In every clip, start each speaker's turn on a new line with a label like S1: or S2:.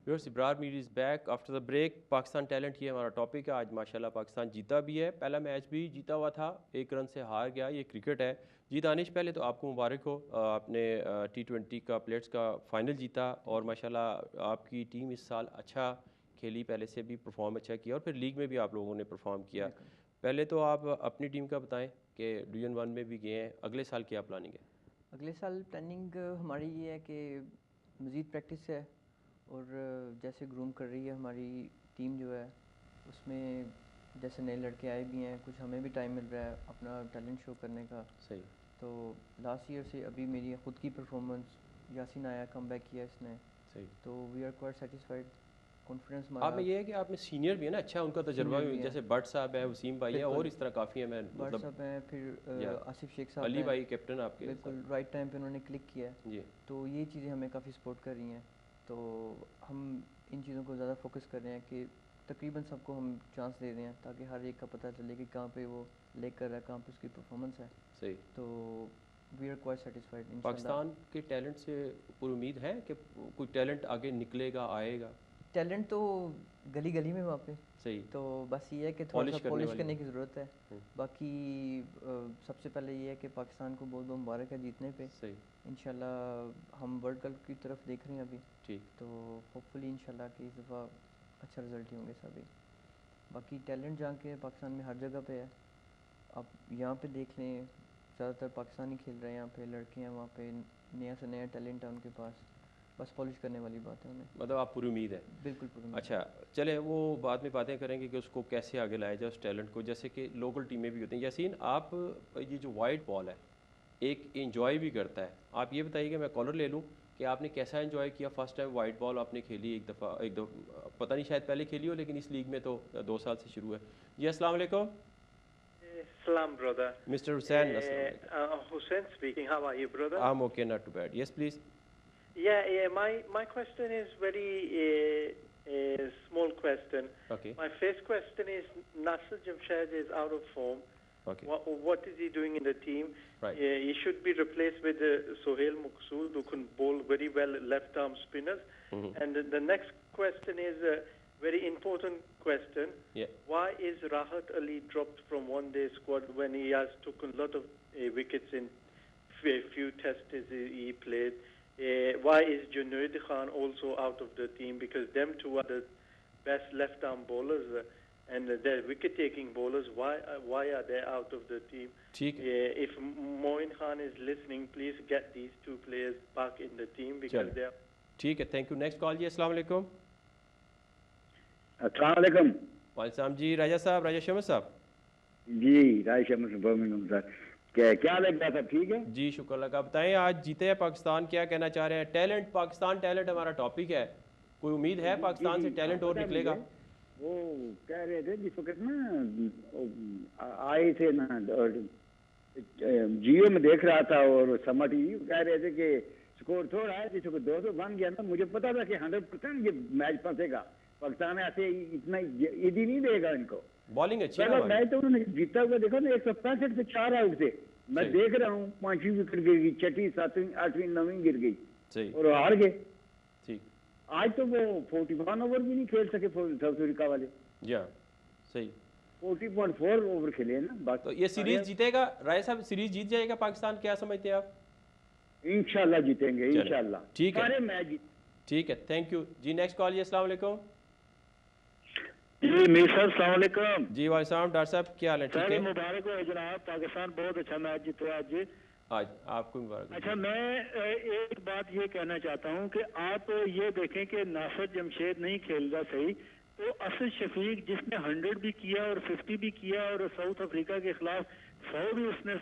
S1: Viewers, Ibrar Mir is back after the break. Pakistan talent ये हमारा topic है। आज माशाल्लाह पाकिस्तान जीता भी है, पहला मैच भी जीता हुआ था, 1 रन से हार गया। ये क्रिकेट है। जीत आने से पहले तो आपको मुबारक हो, आपने T20 का प्लेट्स का फाइनल जीता और माशाल्लाह आपकी टीम इस साल अच्छा खेली, पहले से भी परफॉर्म अच्छा किया और फिर लीग में भी आप लोगों ने परफॉर्म किया। पहले तो आप अपनी टीम का बताएं कि डिवीज़न 1 में भी गए हैं, अगले साल क्या प्लानिंग है?
S2: अगले साल प्लानिंग हमारी ये है कि मज़ीद प्रैक्टिस है और जैसे ग्रूम कर रही है हमारी टीम जो है उसमें जैसे नए लड़के आए भी हैं, कुछ हमें भी टाइम मिल रहा है अपना टैलेंट शो करने का।
S1: सही।
S2: तो लास्ट ईयर से अभी मेरी ख़ुद की परफॉर्मेंस, यासीन आया कम बैक किया इसने,
S1: सही।
S2: तो we are quite satisfied. Confidence
S1: आप
S2: हमारा।
S1: में ये है कि आप में सीनियर भी है ना, अच्छा उनका तजर्बा भी, जैसे भट्ट साहब है, वसीम भाई है और इस तरह काफ़ी है। मैं
S2: भट्ट साहब हैं, फिर आसिफ शेख साहब
S1: अली
S2: हैं,
S1: भाई कैप्टन आपके,
S2: बिल्कुल राइट टाइम पे उन्होंने क्लिक किया है
S1: जी।
S2: तो ये चीज़ें हमें काफ़ी सपोर्ट कर रही हैं। तो हम इन चीज़ों को ज़्यादा फोकस कर रहे हैं कि तकरीबन सबको हम चांस दे रहे हैं ताकि हर एक का पता चले कि कहाँ पे वो लेग कर रहा है, कहाँ पे उसकी परफॉर्मेंस है।
S1: सही।
S2: तो we are quite satisfied.
S1: Pakistan के टैलेंट से पूरी उम्मीद है कि कोई टैलेंट आगे निकलेगा, आएगा?
S2: टैलेंट तो गली गली में वहाँ पे।
S1: सही।
S2: तो बस ये है कि थोड़ा सा पॉलिश करने की ज़रूरत है। बाकी सबसे पहले ये है कि पाकिस्तान को बहुत बहुत मुबारक है जीतने पे।
S1: सही।
S2: इंशाल्लाह हम वर्ल्ड कप की तरफ देख रहे हैं अभी।
S1: ठीक।
S2: तो होपफुली इंशाल्लाह कि इस दफ़ा अच्छा रिज़ल्ट ही होंगे सभी। बाकी टैलेंट जहाँ के पाकिस्तान में हर जगह पे है। आप यहाँ पे देख लें, ज़्यादातर पाकिस्तानी खेल रहे हैं, यहाँ पे लड़के हैं, वहाँ पे नया से नया टैलेंट है उनके पास, बस पॉलिश करने वाली बात है उन्हें।
S1: मतलब आप पूरी उम्मीद है?
S2: बिल्कुल पूरी उम्मीद।
S1: अच्छा, चले वो बाद में बातें करेंगे कि उसको कैसे आगे लाया जाए उस टैलेंट को, जैसे कि लोकल टीमें भी होती हैं। यासीन, आप ये जो वाइट बॉल है एक इंजॉय भी करता है, आप ये बताइए कि मैं कॉलर ले लूँ कि आपने कैसा एंजॉय किया? फर्स्ट टाइम वाइट बॉल आपने खेली एक दफ़ा पता नहीं शायद पहले खेली हो, लेकिन इस लीग में तो 2 साल से शुरू है। जी अस्सलाम वालेकुम।
S3: Salam, brother.
S1: Mr. Hussain,
S3: Hussein speaking. How are you, brother?
S1: I'm okay, not too bad. Yes, please.
S3: Yeah. My question is very small question.
S1: Okay.
S3: My first question is Nasser Jamshed is out of form.
S1: Okay.
S3: What is he doing in the team?
S1: Right.
S3: He should be replaced with Sohail Maqsood, who can bowl very well left-arm spinners.
S1: Mm-hmm.
S3: And the next question is very important question.
S1: Yeah.
S3: Why is Rahat Ali dropped from one-day squad when he has taken a lot of wickets in few tests he played? Why is Junaid Khan also out of the team? Because them two are the best left-arm bowlers and they're wicket-taking bowlers. Why are they out of the team? If Moin Khan is listening, please get these two players back in the team because they are.
S1: ठीक है, thank you. Next call जी। अस्सलाम वालेकुम।
S4: अस्सलाम वालेकुम।
S1: वालेकुम जी। राजा साहब, राजा शमस साहब।
S4: जी, राजा शमस बर्मिंघम सर। क्या लग रहा था? ठीक है
S1: जी, शुक्र अल्लाह का। बताएं, आज जीते हैं पाकिस्तान, क्या कहना चाह रहे हैं? टैलेंट, पाकिस्तान टैलेंट हमारा टॉपिक है। कोई उम्मीद है पाकिस्तान से टैलेंट और निकलेगा?
S4: वो कह रहे थे जिस वक्त ना आए थे ना, और जियो में देख रहा था और समझ कह रहे थे कि स्कोर थोड़ा है, जिस वक्त 200 बन गया ना, मुझे पता था कि 100% ये मैच फंसेगा। पाकिस्तान ऐसे इतना ईदी नहीं देगा इनको।
S1: बॉलिंग अच्छी है।
S4: मैच तो उन्होंने जीता हुआ देखो ना, 165 पे 4 आउट थे। मैं देख रहा हूँ 5वीं विकेट गिर गई, 6वीं 7वीं 8वीं 9वीं गिर गई और हार गए।
S1: ठीक।
S4: आज तो वो 41 ओवर भी नहीं खेल सके साउथ अफ्रीका वाले।
S1: जी सही।
S4: 40.4 ओवर खेले ना।
S1: तो ये सीरीज जीतेगा राय साहब? सीरीज जीत जाएगा पाकिस्तान, क्या समझते हैं आप?
S4: इंशाल्लाह जीतेंगे, इंशाल्लाह।
S1: ठीक है,
S4: सारे मैच जीत।
S1: ठीक है, थैंक यू जी। नेक्स्ट कॉल जी। अस्सलाम वालेकुम
S5: जी। मीर साहब अस्सलाम वालेकुम।
S1: जी वालेकुम। डॉक्टर साहब क्या हाल है? ठीक है,
S5: मुबारक हो जनाब, पाकिस्तान बहुत अच्छा मैच जीते आज
S1: आपको मुबारक।
S5: अच्छा, मैं एक बात ये कहना चाहता हूँ कि आप ये देखें कि नासिर जमशेद नहीं खेल रहा सही, तो असद शफीक जिसने 100 भी किया और 50 भी किया और साउथ अफ्रीका के खिलाफ 100 भी उसने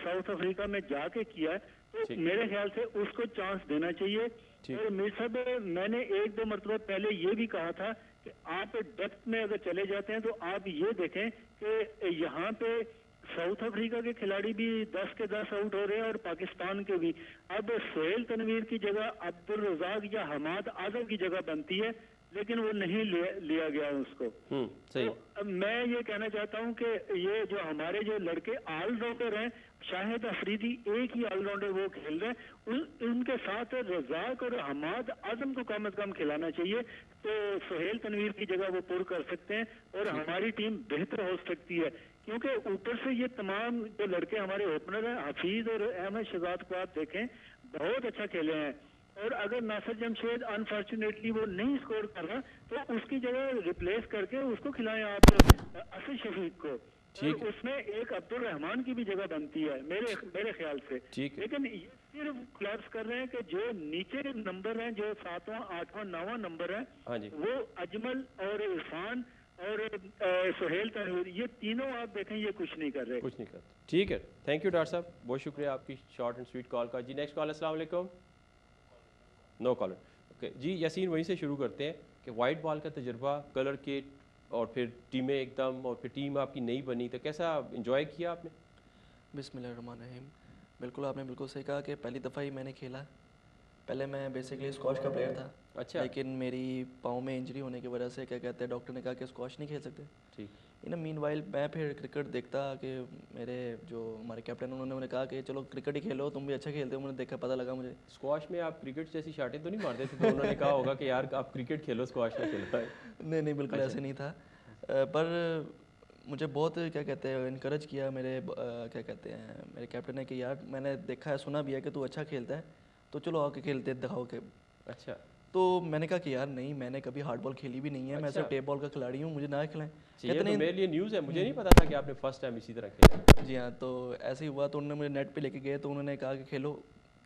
S5: साउथ अफ्रीका में जाके किया, तो मेरे ख्याल से उसको चांस देना चाहिए। और मीर साहब, मैंने 1-2 मरतबा पहले ये भी कहा था कि आप डेप्थ में अगर चले जाते हैं तो आप ये देखें कि यहाँ पे साउथ अफ्रीका के खिलाड़ी भी 10 के 10 आउट हो रहे हैं और पाकिस्तान के भी। अब सोहेल तनवीर की जगह अब्दुल रज़ाक या हमाद आजम की जगह बनती है, लेकिन वो नहीं लिया गया उसको।
S1: सही।
S5: तो अब मैं ये कहना चाहता हूँ कि ये जो हमारे जो लड़के ऑलराउंडर हैं, शाहिद अफरीदी एक ही ऑलराउंडर वो खेल रहे हैं, उनके साथ रज़ाक और हमाद आजम को कम से कम खिलाना चाहिए। तो सुहेल तनवीर की जगह वो पुर कर सकते हैं और हमारी टीम बेहतर हो सकती है, क्योंकि ऊपर से ये तमाम जो लड़के हमारे ओपनर हैं, हफीज और अहमद शहजाद को आप देखें, बहुत अच्छा खेले हैं। और अगर नासिर जमशेद अनफॉर्चुनेटली वो नहीं स्कोर कर रहा तो उसकी जगह रिप्लेस करके उसको खिलाएं आप आसिफ शफीक को, और उसमें एक अब्दुल रहमान की भी जगह बनती है मेरे ख्याल से। लेकिन ये सिर्फ क्लब्स कर रहे हैं कि जो नीचे के नंबर हैं, जो 7वां 8वां 9वां नंबर है, वो अजमल और इरफान और सुहेल तनवीर, ये तीनों आप देखें ये कुछ नहीं कर रहे।
S1: कुछ नहीं करते। ठीक है, थैंक यू डॉक्टर साहब, बहुत शुक्रिया आपकी शॉर्ट एंड स्वीट कॉल का। जी नेक्स्ट कॉल, अस्सलाम वालेकुम। No caller. ओके जी यासीन, वहीं से शुरू करते हैं कि वाइट बॉल का तजुर्बा, कलर किट और फिर टीमें एकदम, और फिर टीम आपकी नई बनी, तो कैसा इंजॉय किया आपने?
S6: बिस्मिल्लाहिर्रहमानिर्रहीम। बिल्कुल आपने बिल्कुल सही कहा कि पहली दफ़ा ही मैंने खेला। पहले मैं बेसिकली स्क्वाश का प्लेयर था।
S1: अच्छा।
S6: लेकिन मेरी पाँव में इंजरी होने की वजह से क्या कहते हैं डॉक्टर ने कहा कि स्क्वाश नहीं खेल सकते।
S1: ठीक।
S6: इन मीनवाइल मैं फिर क्रिकेट देखता कि मेरे जो हमारे कैप्टन उन्होंने कहा कि चलो क्रिकेट ही खेलो, तुम भी अच्छा खेलते हो। मैंने देखा, पता लगा मुझे
S1: स्क्वाश में आप क्रिकेट जैसी शाटें तो नहीं मारते थे, तो उन्होंने कहा होगा कि यार आप क्रिकेट खेलो, स्क्वाश में खेलो।
S6: नहीं बिल्कुल ऐसे नहीं था। पर मुझे बहुत क्या कहते हैं इनकरेज किया मेरे क्या कहते हैं मेरे कैप्टन ने कि यार मैंने देखा है, सुना भी है कि तू अच्छा खेलता है, तो चलो आके खेलते दिखाओ के।
S1: अच्छा।
S6: तो मैंने कहा कि यार नहीं, मैंने कभी हार्ड बॉल खेली भी नहीं है। मैं सिर्फ टेप बॉल का खिलाड़ी हूँ, मुझे ना खिलाएं।
S1: कहते नहीं, मेरे लिए न्यूज़ है, मुझे नहीं पता था कि आपने फर्स्ट टाइम इसी तरह खेला।
S6: जी हाँ, तो ऐसे ही हुआ। तो उन्होंने मुझे नेट पे लेके गए, तो उन्होंने कहा कि खेलो।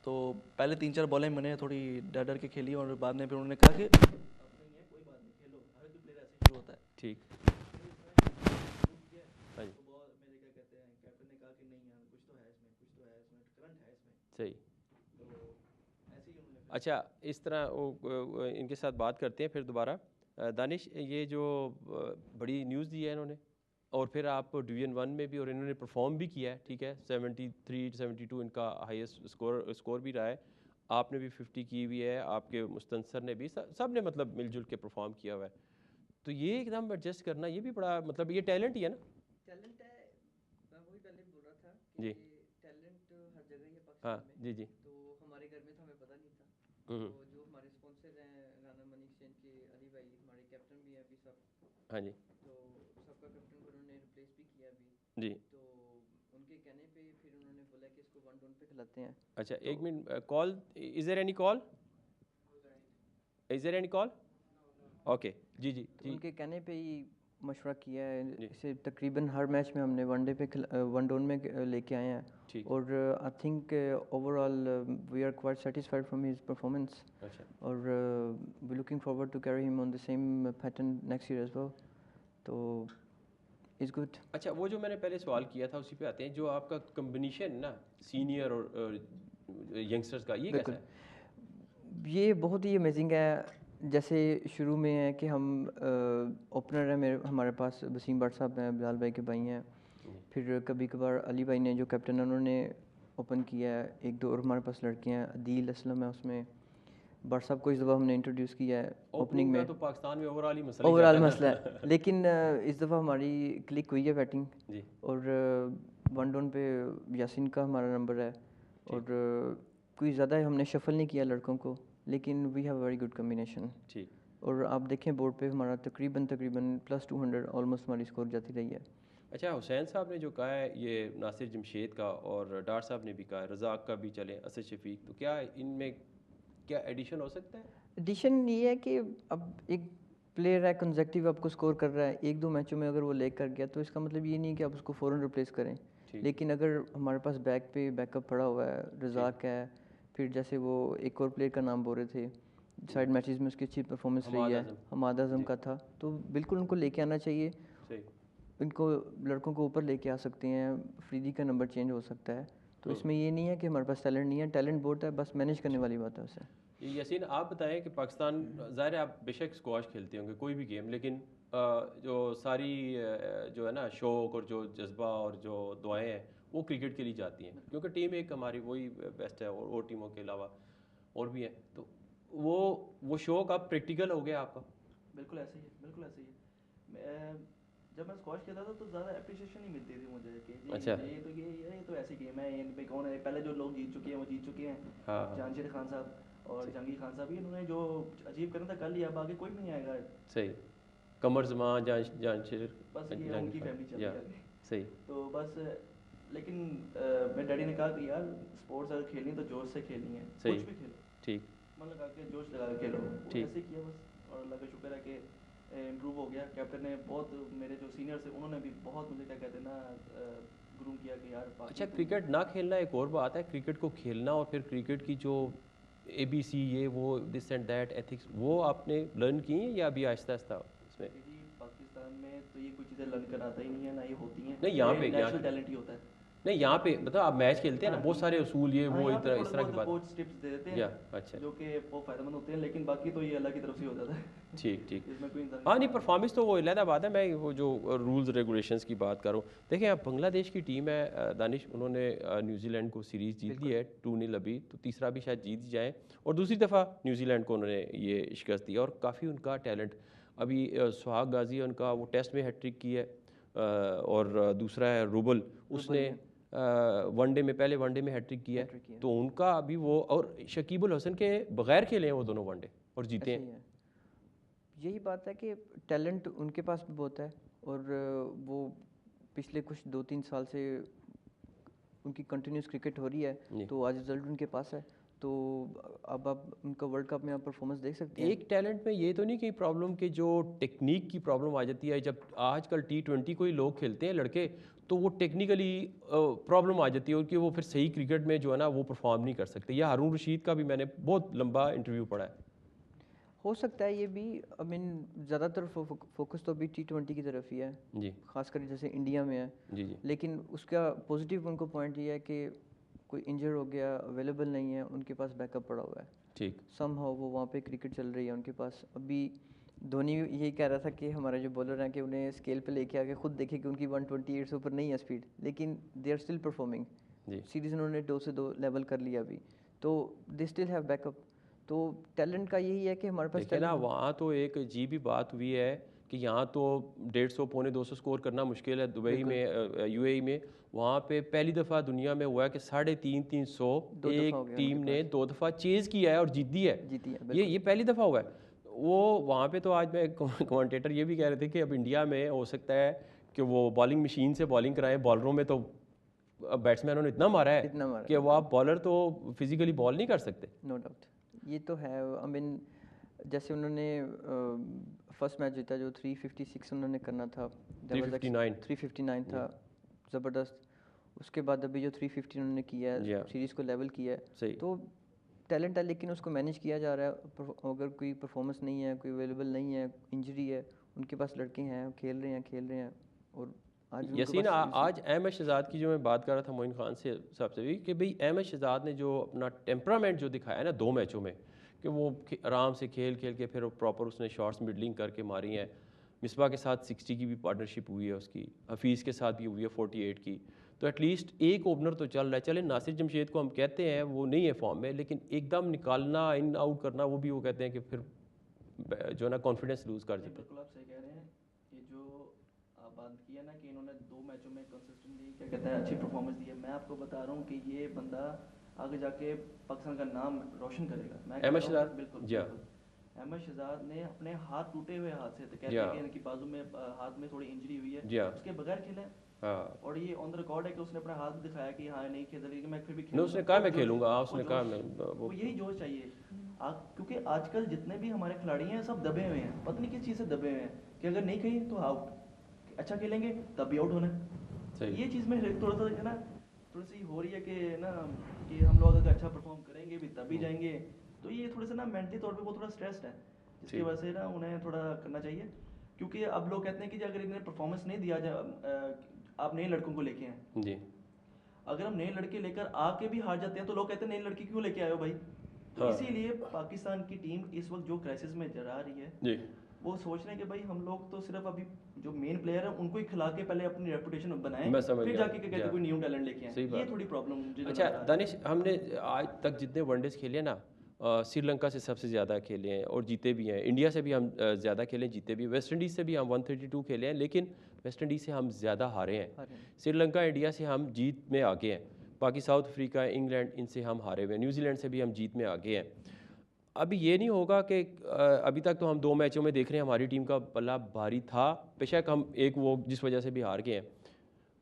S6: तो पहले 3-4 बॉलें मैंने थोड़ी डर डर के खेली, और बाद में फिर उन्होंने कहा कि कोई बात नहीं, खेलो, हर कोई प्लेयर ऐसे शुरू होता है।
S1: ठीक। सही। अच्छा, इस तरह इनके साथ बात करते हैं फिर दोबारा। दानिश, ये जो बड़ी न्यूज़ दी है इन्होंने, और फिर आप डिवीज़न 1 में भी, और इन्होंने परफॉर्म भी किया है, ठीक है, 73-72 इनका हाईएस्ट स्कोर भी रहा है। आपने भी 50 की हुई है, आपके मुस्तनसर ने भी, सब ने मतलब मिलजुल के परफॉर्म किया हुआ है। तो ये एकदम एडजस्ट करना, ये भी बड़ा मतलब ये टैलेंट ही है ना?
S2: टैलेंट है, मैं वही पहले बोल रहा था कि
S1: जी।
S2: टैलेंट हर जगह ही है
S1: हाँ
S2: पाकिस्तान में।
S1: जी जी।
S2: तो हमारे घर में तो हमें पता नहीं था। तो जो हमारे स्पॉन्सर हैं राना मनी एक्सचेंज के अली भाई, हमारे कैप्टन भी हैं अभी सब।
S1: हाँ जी।
S2: तो सबका कैप्टन को उन्होंने रिप्लेस भी किया अभी
S1: जी।
S2: तो उनके कहने पे फिर उन्होंने बोला कि इसको 1 डाउन पे खिलाते हैं।
S1: अच्छा, एक minute, call, is there any call? Is there any call? Okay जी जी जी।
S2: उनके कहने पे ही मशवरा किया है। इसे तकरीबन हर मैच में हमने 1 डे पे 1 डाउन में लेके आए हैं। और I think overall we are quite satisfied from his performance.
S1: अच्छा।
S2: और we looking forward to carry him on the same pattern next year as well. तो इज़ गुड।
S1: अच्छा, वो जो मैंने पहले सवाल किया था उसी पे आते हैं, जो आपका कम्बिनेशन ना सीनियर और यंगस्टर्स का, ये कैसा है?
S2: ये बहुत ही अमेजिंग है। जैसे शुरू में है कि हम ओपनर है मेरे, हमारे पास वसीम भट्ट साहब हैं, बिलाल भाई के भाई हैं। फिर कभी कभार अली भाई ने जो कैप्टन है उन्होंने ओपन किया है। 1-2 और हमारे पास लड़के हैं, अदील असलम है उसमें। भट्ट साहब को इस दफ़ा हमने इंट्रोड्यूस किया है ओपनिंग में।
S1: तो पाकिस्तान में ओवरऑल
S2: मसला है लेकिन इस दफ़ा हमारी क्लिक हुई है बैटिंग जी। और 1 डाउन पे यासीन का हमारा नंबर है। और कोई ज़्यादा हमने शफल नहीं किया लड़कों को, लेकिन we have very good combination.
S1: ठीक।
S2: और आप देखें बोर्ड पे हमारा तकरीबन +200 ऑलमोस्ट हमारी स्कोर जाती रही है।
S1: अच्छा, हुसैन साहब ने जो कहा है ये नासिर जमशेद का, और डार साहब ने भी कहा है, रज़ाक का भी चले, असद शफीक, तो क्या इनमें क्या एडिशन हो सकता है?
S2: एडिशन ये है कि अब एक प्लेयर है कंसेक्टिव आपको स्कोर कर रहा है, 1-2 मैचों में अगर वो ले कर गया तो इसका मतलब ये नहीं कि आप उसको फ़ौरन रिप्लेस करें। लेकिन अगर हमारे पास बैक पे बैकअप पड़ा हुआ है, रज़ाक है, फिर जैसे वो एक और प्लेयर का नाम बोल रहे थे, साइड मैचेस में उसकी अच्छी परफॉर्मेंस रही है, हमाद आज़म का था, तो बिल्कुल उनको लेके आना चाहिए। इनको लड़कों को ऊपर लेके आ सकते हैं, फ्रीदी का नंबर चेंज हो सकता है। तो इसमें ये नहीं है कि हमारे पास टैलेंट नहीं है, टैलेंट बहुत है, बस मैनेज करने वाली बात है उसे।
S1: यासीन, आप बताएं कि पाकिस्तान, ज़ाहिर है आप बेशक स्क्वाश खेलते होंगे कोई भी गेम, लेकिन जो सारी जो है ना शौक़ और जो जज्बा और जो दुआएं हैं वो क्रिकेट के लिए जाती हैं, क्योंकि टीम एक हमारी वही बेस्ट है, और टीमों के अलावा और भी हैं। तो वो शौक़ अब प्रैक्टिकल हो गया आपका?
S6: बिल्कुल ऐसे ही है, बिल्कुल ऐसे ही है। जब मैं स्क्वाश खेलता था तो ज़्यादा अप्रिशिएशन नहीं मिलती थी मुझे कि जी
S1: अच्छा।
S6: ये तो ऐसी गेम है, ये पे कौन है, पहले जो लोग जीत चुके हैं वो जीत चुके हैं।
S1: हाँ।
S6: जामशेद खान साहब, और जहांगीर खान साहब भी इन्होंने जो अचीव करना था कर लिया, अब आगे कोई भी नहीं आएगा।
S1: सही। कमर ज़मान जानशीर
S6: बस ये उनकी फैमिली चल
S1: या
S6: रही है।
S1: सही।
S6: तो बस लेकिन मेरे डैडी ने कहा कि यार स्पोर्ट्स अगर खेलनी है तो जोश से खेलनी है,
S1: सही।
S6: कुछ भी खेलो,
S1: ठीक।
S6: मन लगा के जोश लगा के खेलो। वो
S1: ठीक।
S6: ऐसे किया बस, और अल्लाह का शुक्र है कि इम्प्रूव हो गया। कैप्टन ने बहुत, मेरे जो सीनियर्स थे उन्होंने भी बहुत मुझे क्या कहते हैं ना ग्रूम किया कि यार
S1: अच्छा, क्रिकेट ना खेलना एक और बात है, क्रिकेट को खेलना और फिर क्रिकेट की जो ABC ये वो दिस एंड दैट एथिक्स वो आपने लर्न की हैं या अभी आहिस्ता आहिस्ता इसमें?
S6: जी पाकिस्तान में तो ये कोई चीज़ें लर्न कराता ही नहीं है, ना ये होती हैं।
S1: नहीं, यहाँ पे
S6: नेचुरल टैलेंट ही होता है।
S1: नहीं, यहाँ पे मतलब आप मैच खेलते हैं ना,
S6: हाँ,
S1: बहुत सारे उसूल ये वो
S6: यहाँ पे
S1: इस तरह की बात।
S6: कोच टिप्स दे देते
S1: या
S6: हैं
S1: अच्छा,
S6: जो कि वो फ़ायदेमंद होते हैं, लेकिन बाकी तो ये अल्लाह की तरफ से ही हो जाता है।
S1: ठीक ठीक।
S6: इसमें कोई इंसान
S1: हाँ नहीं, परफॉर्मेंस तो वो अलहदा बात है, मैं वो जो रूल्स रेगुलेशंस की बात करूँ। देखिए अब बांग्लादेश की टीम है दानिश, उन्होंने न्यूजीलैंड को सीरीज़ जीत ली है 2-0 अभी, तो तीसरा भी शायद जीत ही जाए, और दूसरी दफ़ा न्यूजीलैंड को उन्होंने ये शिकस्त दी, और काफ़ी उनका टैलेंट अभी सुहाग गाजी उनका वो टेस्ट में हैट्रिक की है, और दूसरा है रूबल, उसने वनडे में पहले वनडे में हैट्रिक किया है, तो उनका अभी वो, और शकीबुल हसन के बगैर खेले हैं वो दोनों वनडे और जीते हैं।
S2: यही बात है कि टैलेंट उनके पास भी बहुत है, और वो पिछले कुछ 2-3 साल से उनकी कंटिन्यूस क्रिकेट हो रही है, तो आज रिजल्ट उनके पास है, तो अब आप उनका वर्ल्ड कप में आप परफॉर्मेंस देख सकते हैं।
S1: एक टैलेंट में ये तो नहीं कि प्रॉब्लम कि जो टेक्निक की प्रॉब्लम आ जाती है, जब आजकल T20 कोई लोग खेलते हैं लड़के, तो वो टेक्निकली प्रॉब्लम आ जाती है उनकी, वो फिर सही क्रिकेट में जो है ना वो परफॉर्म नहीं कर सकते। या हारून रशीद का भी मैंने बहुत लंबा इंटरव्यू पढ़ा है।
S2: हो सकता है ये भी, आई मीन ज़्यादातर फोकस तो अभी T20 की तरफ ही है
S1: जी,
S2: खासकर जैसे इंडिया में है
S1: जी जी।
S2: लेकिन उसका पॉजिटिव उनको पॉइंट ये है कि कोई इंजर हो गया, अवेलेबल नहीं है, उनके पास बैकअप पड़ा हुआ है।
S1: ठीक।
S2: समहाउ वो वहाँ पे क्रिकेट चल रही है उनके पास। अभी धोनी यही कह रहा था कि हमारे जो बॉलर हैं कि उन्हें स्केल पे लेके आके खुद देखे कि उनकी 128 से ऊपर नहीं है स्पीड, लेकिन they are still performing. Series उन्होंने 2 से 2 लेवल कर लिया अभी, तो दे स्टिल हैव बैकअप। तो टैलेंट का यही है कि हमारे पास
S1: देखिए ना, वहाँ तो एक अजीब ही बात हुई है कि यहाँ तो 150 पौने 200 स्कोर करना मुश्किल है दुबई में, UAE में। वहाँ पे पहली दफ़ा दुनिया में हुआ है कि 350 एक टीम ने 2 दफ़ा चेज़ किया है और जीती है। ये पहली दफ़ा हुआ है। वो वहाँ पे तो आज मैं कमेंटेटर ये भी कह रहे थे कि अब इंडिया में हो सकता है कि वो बॉलिंग मशीन से बॉलिंग कराएं, बॉलरों में तो बैट्समैनों ने इतना मारा है कि वो आप बॉलर तो फिजिकली बॉल नहीं कर सकते।
S2: नो डाउट, ये तो है। आई मीन जैसे उन्होंने फर्स्ट मैच जीता जो 356 उन्होंने करना था, 359 था, ज़बरदस्त। उसके बाद अभी जो 350 उन्होंने किया है, सीरीज़ को लेवल किया है, तो टैलेंट है, लेकिन उसको मैनेज किया जा रहा है। अगर कोई परफॉर्मेंस नहीं है, कोई अवेलेबल नहीं है, इंजरी है, उनके पास लड़के हैं, खेल रहे हैं। और
S1: यसीन, आज अहमद शहजाद की जो मैं बात कर रहा था मोइन खान से साहब से भी, कि भाई अहमद शहजाद ने जो अपना टेम्परामेंट जो दिखाया है ना 2 मैचों में, कि वो आराम से खेल के फिर प्रॉपर उसने शॉट्स मिडलिंग करके मारी हैं। मिसबा के साथ 60 की भी पार्टनरशिप हुई है उसकी, हफीज़ के साथ भी हुई है 48 की, तो एटलीस्ट एक ओपनर तो चल रहा है। चले नासिर जमशेद को हम कहते हैं वो नहीं है फॉर्म में, लेकिन एकदम निकालना, इन आउट करना, वो भी वो कहते हैं कि फिर जो है ना कॉन्फिडेंस लूज़ कर देते हैं।
S6: बिल्कुल आप सही कह रहे हैं। ये जो आप बात की है ना कि इन्होंने 2 मैचों में कंसिस्टेंटली क्या कहते हैं अच्छी परफॉर्मेंस दी है, मैं आपको बता रहा हूँ कि ये बंदा आगे जाके पाकिस्तान का नाम रोशन करेगा। मैं
S1: अहमद शहजाद,
S6: बिल्कुल
S1: जी
S6: अहमद शहजाद ने अपने हाथ टूटे हुए हाथ से, तो कहते हैं कि इनकी बाजू में हाथ में थोड़ी इंजरी हुई है, उसके बगैर खेले। और ये ऑन द रिकॉर्ड है कि उसने अपना हाथ भी दिखाया कि हाँ नहीं खेल रही, मैं फिर भी खेलूंगा।
S1: उसने कहा मैं खेलूंगा, उसने कहा मैं,
S6: वो यही जोश चाहिए। क्योंकि आजकल जितने भी हमारे खिलाड़ी हैं सब दबे हुए हैं, पता नहीं किस चीज़ से दबे हुए हैं कि अगर नहीं खेले तो आउट, अच्छा खेलेंगे तब भी आउट होना। ये चीज़ में थोड़ा सा है ना, थोड़ी सी हो रही है कि ना कि हम लोग अगर अच्छा परफॉर्म करेंगे भी तभी जाएंगे, तो ये थोड़ा सा ना मेंटली तौर पे वो थोड़ा स्ट्रेस्ड है, जिसकी वजह से ना उन्हें थोड़ा करना चाहिए। क्योंकि अब लोग कहते हैं कि अगर इन्हें परफॉर्मेंस नहीं दिया जाए, आप नए लड़कों को लेके हैं जी, अगर हम नए लड़के लेकर आके भी हार जाते हैं तो लोग कहते हैं नए लड़के क्यों लेके आए हो भाई। तो इसीलिए पाकिस्तान की टीम इस वक्त जो क्राइसिस में जा रही है जी, वो सोच रहे हैं कि भाई हम लोग तो सिर्फ अभी जो मेन प्लेयर है उनको ही खिला के पहले अपनी रेपुटेशन बनाएं, फिर जाके कहते कोई न्यू टैलेंट लेके आए। ये थोड़ी प्रॉब्लम मुझे।
S1: अच्छा दानिश, हमने आज तक जितने वनडेज खेले ना, श्रीलंका से सबसे ज़्यादा खेले हैं और जीते भी हैं, इंडिया से भी हम ज़्यादा खेले जीते भी, वेस्ट इंडीज़ से भी हम 132 खेले हैं, लेकिन वेस्ट इंडीज़ से हम ज़्यादा हारे हैं। श्रीलंका इंडिया से हम जीत में आगे हैं, बाकी साउथ अफ्रीका, इंग्लैंड, इनसे हम हारे हुए हैं, न्यूजीलैंड से भी हम जीत में आगे हैं। अभी ये नहीं होगा कि अभी तक तो हम 2 मैचों में देख रहे हैं हमारी टीम का पल्ला भारी था, बेशक हम एक वो जिस वजह से भी हार गए हैं।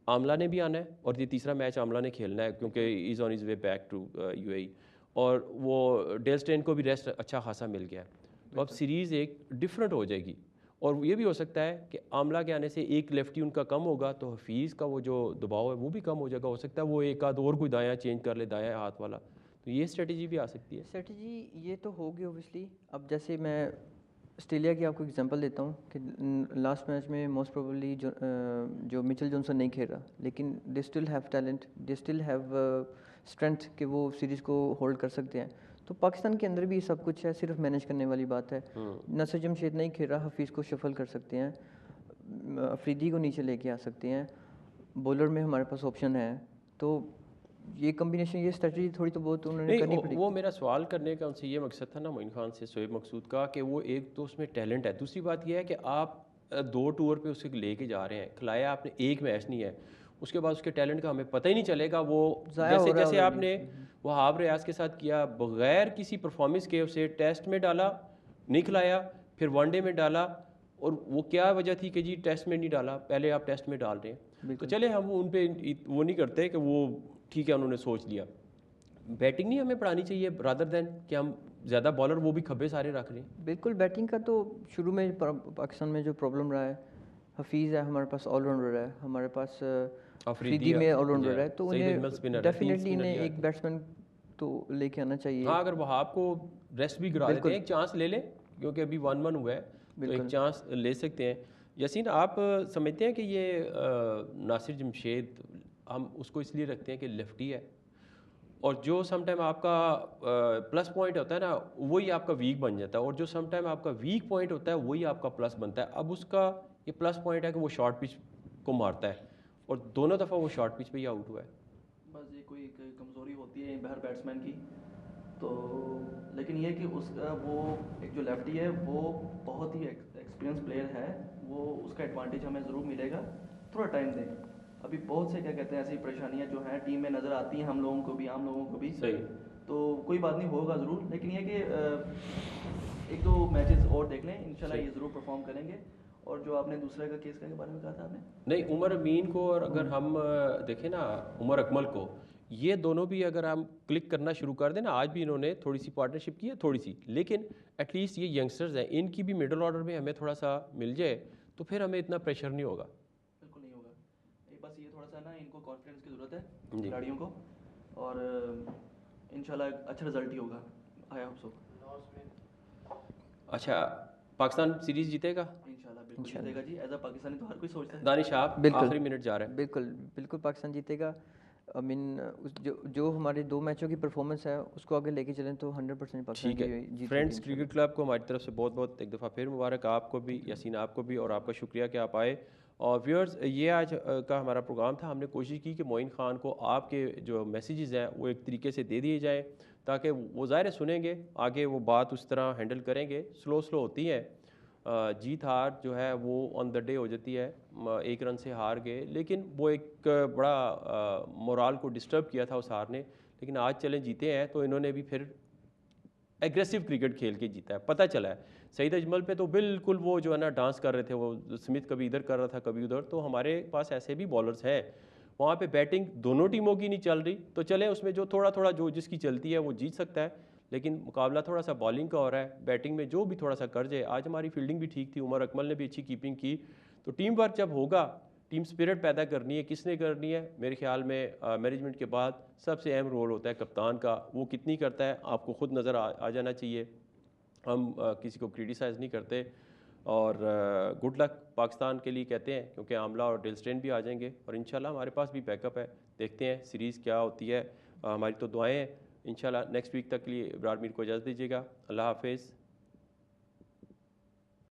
S1: आमला ने भी आना है और ये तीसरा मैच आमला ने खेलना है क्योंकि is on is way back to UAE, और वो डेल स्टेन को भी रेस्ट अच्छा खासा मिल गया है, तो अब सीरीज़ एक डिफरेंट हो जाएगी। और ये भी हो सकता है कि आमला के आने से एक लेफ्टी उनका कम होगा तो हफीज़ का वो जो दबाव है वो भी कम हो जाएगा, हो सकता है वो एक आध और कोई दायां चेंज कर ले, दायां हाथ वाला, तो ये स्ट्रेटजी भी आ सकती है।
S2: स्ट्रेटजी ये तो होगी ओबियसली। अब जैसे मैं ऑस्ट्रेलिया की आपको एग्जांपल देता हूँ कि लास्ट मैच में मोस्ट प्रोबेबली जो मिचेल जॉनसन नहीं खेल रहा, लेकिन दे still have talent, they still have strength कि वो सीरीज़ को होल्ड कर सकते हैं। तो पाकिस्तान के अंदर भी सब कुछ है, सिर्फ मैनेज करने वाली बात है। नसर जमशेद नहीं खेल रहा, हफीज़ को शफल कर सकते हैं, अफरीदी को नीचे लेके आ सकते हैं, बॉलर में हमारे पास ऑप्शन है। तो ये कम्बिनेशन, ये स्ट्रेटजी थोड़ी तो बहुत उन्होंने करनी पड़ेगी।
S1: वो मेरा सवाल करने का उनसे ये मकसद था ना मोइन खान से, शोएब मकसूद का, कि वो एक तो उसमें टैलेंट है, दूसरी बात ये है कि आप 2 टूर पे उसे लेके जा रहे हैं, खिलाया आपने एक मैच नहीं है, उसके बाद उसके टैलेंट का हमें पता ही नहीं चलेगा। वो जैसे जैसे आपने वहाब रियाज के साथ किया, बगैर किसी परफॉर्मेंस के उसे टेस्ट में डाला, नहीं खिलाया, फिर वनडे में डाला, और वो क्या वजह थी कि जी टेस्ट में नहीं डाला, पहले आप टेस्ट में डाल रहे हैं। तो चले हम उन पे वो नहीं करते कि वो ठीक है उन्होंने सोच लिया। बैटिंग नहीं हमें पढ़ानी चाहिए रादर देन कि हम ज़्यादा बॉलर वो भी खब्बे सारे रख रहे हैं।
S2: बिल्कुल, बैटिंग का तो शुरू में पाकिस्तान में जो प्रॉब्लम रहा है, हफीज़ है हमारे पास, ऑलराउंडर है हमारे पास, अफरीदी में ऑलराउंडर है, तो उन्हें डेफिनेटली इन्हें एक बैट्समैन तो लेके आना चाहिए।
S1: हाँ, अगर वहाब को रेस्ट भी करा देते हैं, एक चांस ले लें, क्योंकि अभी 1-1 हुआ है, तो एक चांस ले सकते हैं। यासीन, आप समझते हैं कि ये नासिर जमशेद, हम उसको इसलिए रखते हैं कि लेफ्टी है, और जो समटाइम आपका प्लस पॉइंट होता है ना वही आपका वीक बन जाता है, और जो समटाइम आपका वीक पॉइंट होता है वही आपका प्लस बनता है। अब उसका ये प्लस पॉइंट है कि वो शॉर्ट पिच को मारता है, और दोनों दफ़ा वो शॉर्ट पिच पे ही आउट हुआ है।
S6: बस ये कोई एक कमज़ोरी होती है हर बैट्समैन की, तो लेकिन ये कि उसका वो एक जो लेफ्टी है वो बहुत ही एक्सपीरियंस प्लेयर है, वो उसका एडवांटेज हमें ज़रूर मिलेगा, थोड़ा टाइम दें। अभी बहुत से क्या कहते हैं ऐसी परेशानियां जो हैं टीम में नज़र आती हैं, हम लोगों को भी, आम लोगों को भी।
S1: सही,
S6: तो कोई बात नहीं, होगा ज़रूर, लेकिन ये कि 1-2 मैचेस और देख लें, इंशाल्लाह ये ज़रूर परफॉर्म करेंगे। और जो आपने दूसरे का केस के बारे में कहा था आपने,
S1: नहीं, उमर अमीन को, और अगर हम देखें ना उमर अकमल को, ये दोनों भी अगर हम क्लिक करना शुरू कर दें ना, आज भी इन्होंने थोड़ी सी पार्टनरशिप की है, थोड़ी सी, लेकिन एटलीस्ट ये यंगस्टर्स हैं, इनकी भी मिडल ऑर्डर में हमें थोड़ा सा मिल जाए तो फिर हमें इतना प्रेशर नहीं होगा।
S6: बिल्कुल नहीं होगा, बस ये थोड़ा सा ना इनको कॉन्फिडेंस की ज़रूरत है खिलाड़ियों को, और इंशाल्लाह अच्छा रिजल्ट ही होगा, आई होप सो।
S1: अच्छा, पाकिस्तान सीरीज जीतेगा
S6: इंशाल्लाह, बिल्कुल जीतेगा जी, एज अ पाकिस्तानी तो हर कोई सोचता है।
S1: दानिश, आप आखिरी मिनट जा रहे हैं।
S2: बिल्कुल बिल्कुल पाकिस्तान जीतेगा। आई मीन जो हमारे 2 मैचों की परफॉर्मेंस है उसको आगे लेके चलें तो 100% पाकिस्तान
S1: ठीक है। फ्रेंड्स क्रिकेट क्लब को हमारी तरफ से बहुत बहुत एक दफ़ा फिर मुबारक, आपको भी, यासीन आपको भी, और आपका शुक्रिया कि आप आए। और व्यूअर्स, ये आज का हमारा प्रोग्राम था। हमने कोशिश की कि मोइन खान को आपके जो मैसेजेस हैं वो एक तरीके से दे दिए जाएँ, ताकि वो ज़ाहिर सुनेंगे, आगे वो बात उस तरह हैंडल करेंगे। स्लो होती है, जीत हार जो है वो ऑन द डे हो जाती है, 1 रन से हार गए, लेकिन वो एक बड़ा मोराल को डिस्टर्ब किया था उस हार ने। लेकिन आज चलें जीते हैं, तो इन्होंने भी फिर एग्रेसिव क्रिकेट खेल के जीता है। पता चला है सईद अजमल पे तो बिल्कुल वो जो है ना डांस कर रहे थे, वो स्मिथ कभी इधर कर रहा था कभी उधर, तो हमारे पास ऐसे भी बॉलर्स हैं। वहाँ पे बैटिंग दोनों टीमों की नहीं चल रही, तो चले उसमें जो थोड़ा जो जिसकी चलती है वो जीत सकता है, लेकिन मुकाबला थोड़ा सा बॉलिंग का हो रहा है। बैटिंग में जो भी थोड़ा सा कर जाए, आज हमारी फील्डिंग भी ठीक थी, उमर अकमल ने भी अच्छी कीपिंग की। तो टीम वर्क जब होगा, टीम स्पिरिट पैदा करनी है, किसने करनी है? मेरे ख्याल में मैनेजमेंट के बाद सबसे अहम रोल होता है कप्तान का, वो कितनी करता है आपको खुद नज़र आ जाना चाहिए। हम किसी को क्रिटिसाइज़ नहीं करते, और गुड लक पाकिस्तान के लिए कहते हैं, क्योंकि आमला और डेल स्टेन भी आ जाएंगे, और इंशाल्लाह हमारे पास भी बैकअप है। देखते हैं सीरीज़ क्या होती है, हमारी तो दुआएं हैं। इंशाल्लाह नेक्स्ट वीक तक के लिए इब्रार मीर को इजाज़त दीजिएगा। अल्लाह हाफिज़।